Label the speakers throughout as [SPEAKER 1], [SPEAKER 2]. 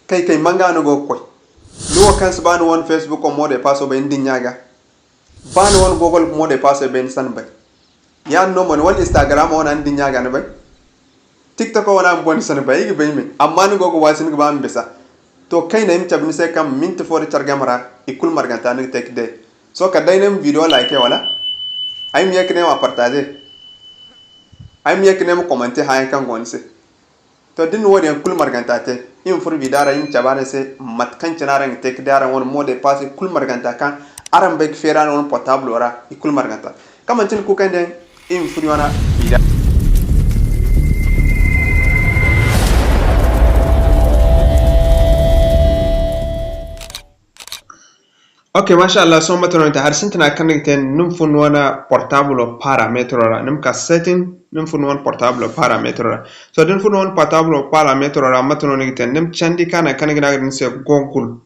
[SPEAKER 1] kai manga no go koy no kan sabano won Facebook o mode paso be ndi nyaga bano won Google mode paso be san bay ya no mon won Instagram on andi nyaga ne bay TikTok on am bon san bay gi bay mi amma no go wasin ga am besa to kai na imta bin sai kam minti for chargamara ikul marganta ne tek de so ka dainem video like wala ay mi yakne ma partager ay mi yakne mo commenter ha kan gonse to din wodi kul marganta te in fur bidara in chabare se mat kan cinara ngi tek dara won mode passe kul marganta kan aram bek feran won portable ora ikul marganta kaman tin ku kande in fur wana bidara Ok, mashallah, so matano ta har sintina connecten num fun wana portable parameter ra num ka setting num fun wana portable parameter ra so din fun wana portable parameter ra matano ngiten num chandi kana kanigina din se google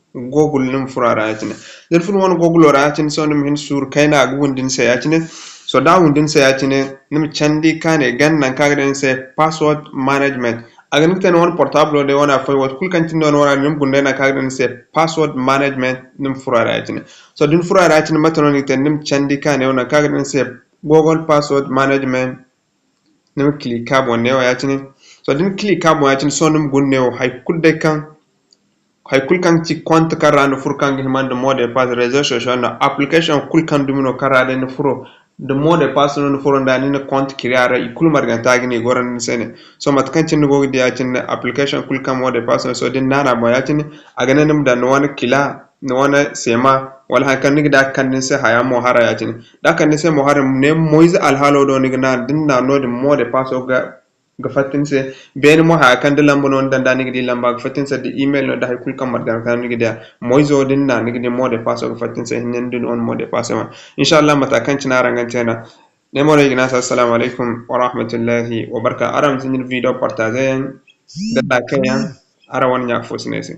[SPEAKER 1] num furara yatine din fun wana google ra yatine so num hin sur kaina gundin se yatine so da gundin se yatine num chandi kane gannan kaga din se password management again ten one portable de wana fay wat kul kantin don wara nim gunde na kagden se password management nim furara yatine so din furara yatine matano ni ten nim chandi kane wana kagden se google password management nim click cabo ne yatine so din click cabo yatine so nim gunne hay kudde kan hay kul kan ci compte karano furkan gi mande mode pass réseaux sociaux na application kul kan dumino karade ne furo de mode pass no furo ndani ne compte créer ikul marganta gi ni goran sene so mat kan tin go di yatin application kul kan mode pass so din nana bo yatin aga nanim da no wana kila no wana sema wala hakan ni da kan se haya mo hara yatin da kan se mo hara ne moiz al halo do ni na din na no de mode pass ga fatin se ben mo ha kan de lambo non dan dani di lamba ga fatin se de email no da hay kul kam margan kan ni da moizo din na ni de mode pass ga fatin se hin din on mode pass ma inshallah mata kan cina rangan tena ne mo regina assalamu alaikum wa rahmatullahi wa baraka aram tin video partager da kayan ara wan nya fosnese